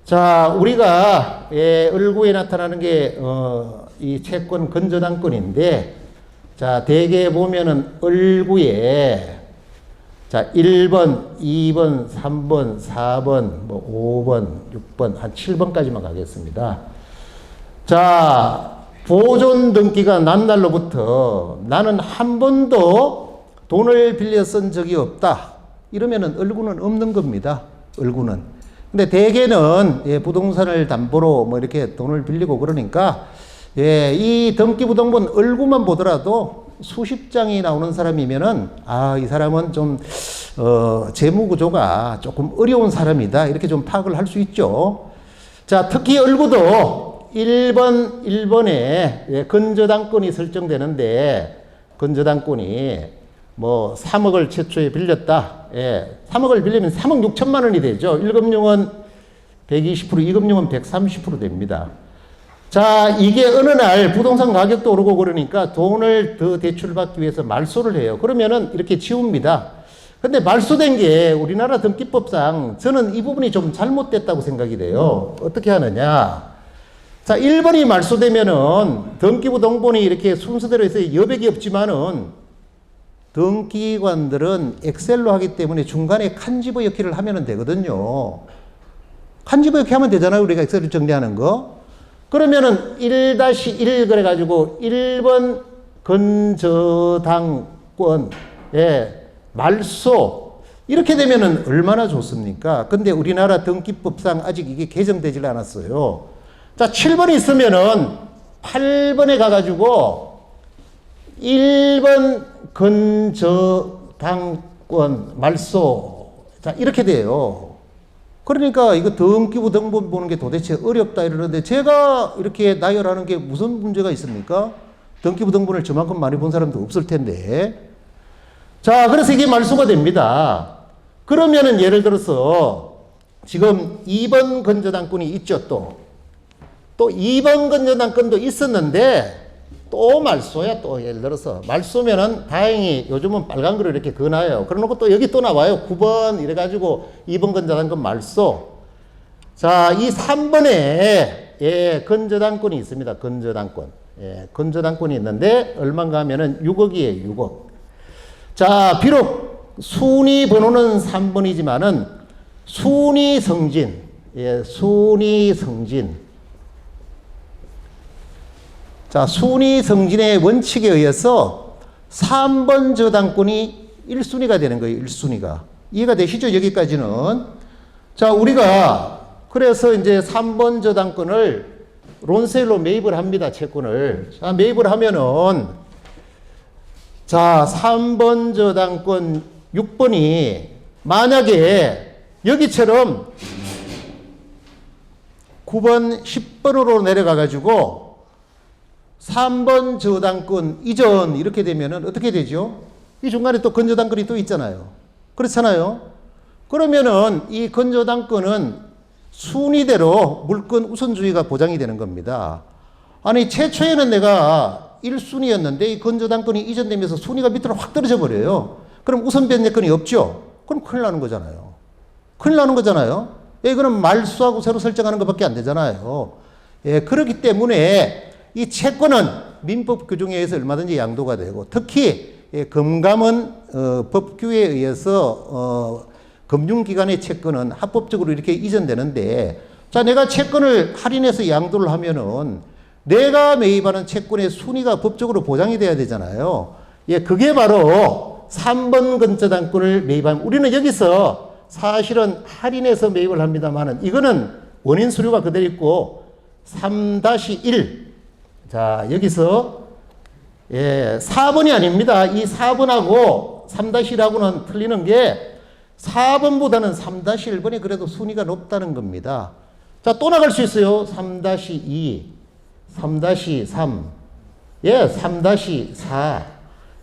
자, 우리가 을구에 나타나는 게 이 채권 근저당권인데, 자, 대개 보면은 을구에 자, 1번, 2번, 3번, 4번, 뭐 5번, 6번, 한 7번까지만 가겠습니다. 자, 보존 등기가 난 날로부터 나는 한 번도 돈을 빌려 쓴 적이 없다. 이러면은 을구는 없는 겁니다. 을구는. 근데 대개는 부동산을 담보로 뭐 이렇게 돈을 빌리고 그러니까 이 등기부등본 을구만 보더라도 수십 장이 나오는 사람이면은 이 사람은 좀 재무 구조가 조금 어려운 사람이다. 이렇게 좀 파악을 할 수 있죠. 자, 특히 을구도 1번에 근저당권이 설정되는데, 근저당권이 뭐 3억을 최초에 빌렸다. 3억을 빌리면 3억 6천만 원이 되죠. 1금융은 120%, 2금융은 130% 됩니다. 자, 이게 어느 날 부동산 가격도 오르고 그러니까 돈을 더 대출받기 위해서 말소를 해요. 그러면은 이렇게 지웁니다. 근데 말소된 게 우리나라 등기법상 저는 이 부분이 좀 잘못됐다고 생각이 돼요. 어떻게 하느냐. 자, 1번이 말소되면은 등기부 등본이 이렇게 순서대로 해서 여백이 없지만은 등기관들은 엑셀로 하기 때문에 중간에 칸지버 넣기를 하면 되거든요. 칸지버 넣기 하면 되잖아요. 우리가 엑셀을 정리하는 거. 그러면은 1-1 그래가지고 1번 근저당권, 말소. 이렇게 되면은 얼마나 좋습니까? 근데 우리나라 등기법상 아직 이게 개정되질 않았어요. 자, 7번이 있으면은 8번에 가가지고 1번 근저당권 말소. 자, 이렇게 돼요. 그러니까 이거 등기부 등본 보는 게 도대체 어렵다 이러는데 제가 이렇게 나열하는 게 무슨 문제가 있습니까? 등기부 등본을 저만큼 많이 본 사람도 없을 텐데. 자, 그래서 이게 말소가 됩니다. 그러면은 예를 들어서 지금 2번 근저당권이 있죠, 또 2번 근저당권도 있었는데 또 말소야. 또 예를 들어서 말소면은 다행히 요즘은 빨간 거를 이렇게 그어놔요. 그러놓고 또 여기 또 나와요. 9번 이래가지고 2번 근저당권 말소. 자, 이 3번에 근저당권이 있습니다. 근저당권. 근저당권이 있는데 얼마인가 하면은 6억이에요. 6억. 자, 비록 순위 번호는 3번이지만은 순위 승진. 순위 승진. 자, 순위 승진의 원칙에 의해서 3번 저당권이 1순위가 되는 거예요. 1순위가. 이해가 되시죠? 여기까지는. 자, 우리가 그래서 이제 3번 저당권을 론세일로 매입을 합니다. 채권을. 자, 매입을 하면은 자, 3번 저당권 6번이 만약에 여기처럼 9번, 10번으로 내려가 가지고 3번 저당권 이전 이렇게 되면은 어떻게 되죠? 이 중간에 또 근저당권이 또 있잖아요. 그렇잖아요. 그러면은 이 근저당권은 순위대로 물권 우선주의가 보장이 되는 겁니다. 아니, 최초에는 내가 1순위였는데 이 근저당권이 이전되면서 순위가 밑으로 확 떨어져 버려요. 그럼 우선 변제권이 없죠? 그럼 큰일 나는 거잖아요. 큰일 나는 거잖아요. 이거는 말소하고 새로 설정하는 것밖에 안 되잖아요. 그렇기 때문에 이 채권은 민법 규정에 의해서 얼마든지 양도가 되고, 특히 금감은 법규에 의해서 금융기관의 채권은 합법적으로 이렇게 이전되는데, 자, 내가 채권을 할인해서 양도를 하면은 내가 매입하는 채권의 순위가 법적으로 보장이 돼야 되잖아요. 그게 바로 3번 근저당권을 매입하면, 우리는 여기서 사실은 할인해서 매입을 합니다만은 이거는 원인 수료가 그대로 있고 3-1. 자, 여기서 4번이 아닙니다. 이 4번하고 3-1하고는 틀리는 게 4번보다는 3-1번이 그래도 순위가 높다는 겁니다. 자, 또 나갈 수 있어요. 3-2, 3-3, 3-4.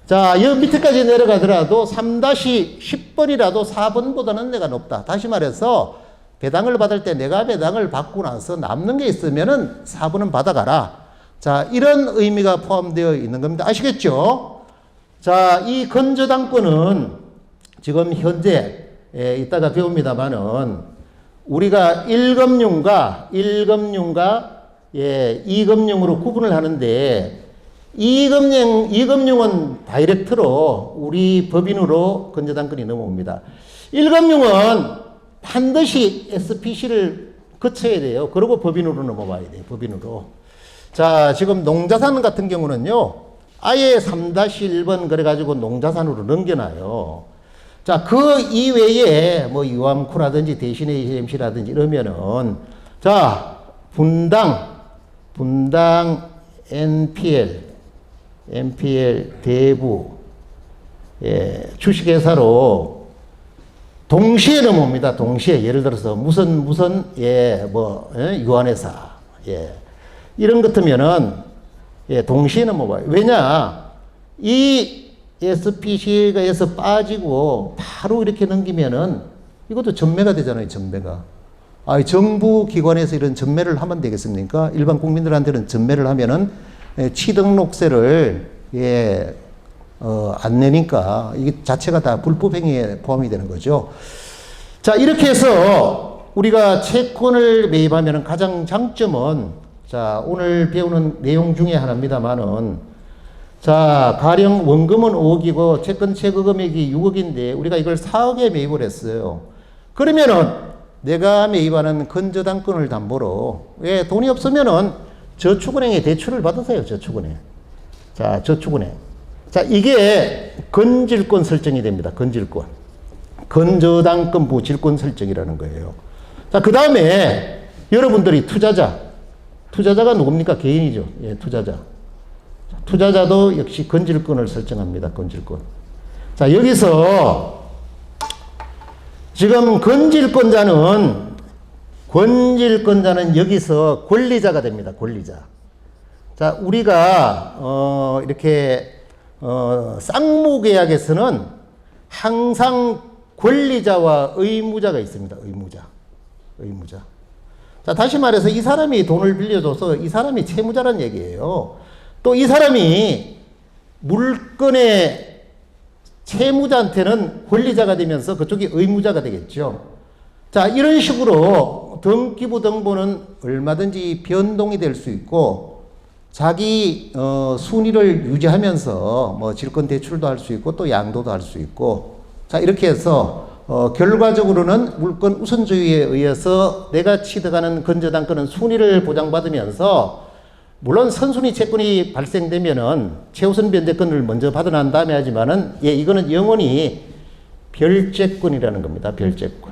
자, 여기 밑에까지 내려가더라도 3-10번이라도 4번보다는 내가 높다. 다시 말해서 배당을 받을 때 내가 배당을 받고 나서 남는 게 있으면은 4번은 받아가라. 자, 이런 의미가 포함되어 있는 겁니다. 아시겠죠? 자, 이 근저당권은 지금 현재 이따가 배웁니다만은 우리가 1금융과 예, 2금융으로 구분을 하는데 2금융은 다이렉트로 우리 법인으로 건저당권이 넘어옵니다. 1금융은 반드시 SPC를 거쳐야 돼요. 그리고 법인으로 넘어와야 돼요. 법인으로. 자, 지금 농자산 같은 경우는요. 아예 3-1번 그래가지고 농자산으로 넘겨놔요. 자, 그 이외에 뭐 유암쿠라든지 대신에 HMC라든지 이러면은 자, 분당 NPL 대부 예, 주식회사로 동시에 넘어옵니다. 동시에 예를 들어서 무슨 예, 뭐 예, 유한회사 예, 이런 것 같으면은 예, 동시에 넘어와요. 왜냐 이 SPC에서 빠지고 바로 이렇게 넘기면은 이것도 전매가 되잖아요. 전매가. 정부 기관에서 이런 전매를 하면 되겠습니까? 일반 국민들한테는 전매를 하면은 취등록세를 예, 안 내니까 이게 자체가 다 불법행위에 포함이 되는 거죠. 자, 이렇게 해서 우리가 채권을 매입하면 가장 장점은 자, 오늘 배우는 내용 중에 하나입니다만은 자, 가령 원금은 5억이고 채권 최고 금액이 6억인데 우리가 이걸 4억에 매입을 했어요. 그러면은 내가 매입하는 건저당권을 담보로 왜 돈이 없으면은 저축은행에 대출을 받으세요. 저축은행. 자, 저축은행. 자, 이게 건질권 설정이 됩니다. 건질권. 건저당권 부질권 설정이라는 거예요. 자, 그 다음에 여러분들이 투자자가 누굽니까? 개인이죠. 예, 투자자. 투자자도 역시 건질권을 설정합니다. 건질권. 자, 여기서 지금 건질권자는 여기서 권리자가 됩니다. 권리자. 자, 우리가 이렇게 쌍무계약에서는 항상 권리자와 의무자가 있습니다. 의무자. 자, 다시 말해서 이 사람이 돈을 빌려줘서 이 사람이 채무자란 얘기예요. 또 이 사람이 물건의 채무자한테는 권리자가 되면서 그쪽이 의무자가 되겠죠. 자, 이런 식으로 등기부등본은 얼마든지 변동이 될 수 있고 자기 순위를 유지하면서 뭐 질권 대출도 할 수 있고 또 양도도 할 수 있고 자, 이렇게 해서 결과적으로는 물권 우선주의에 의해서 내가 취득하는 건저당권은 순위를 보장받으면서 물론 선순위 채권이 발생되면은 최우선 변제권을 먼저 받아난 다음에 하지만은 예, 이거는 영원히 별제권이라는 겁니다. 별제권.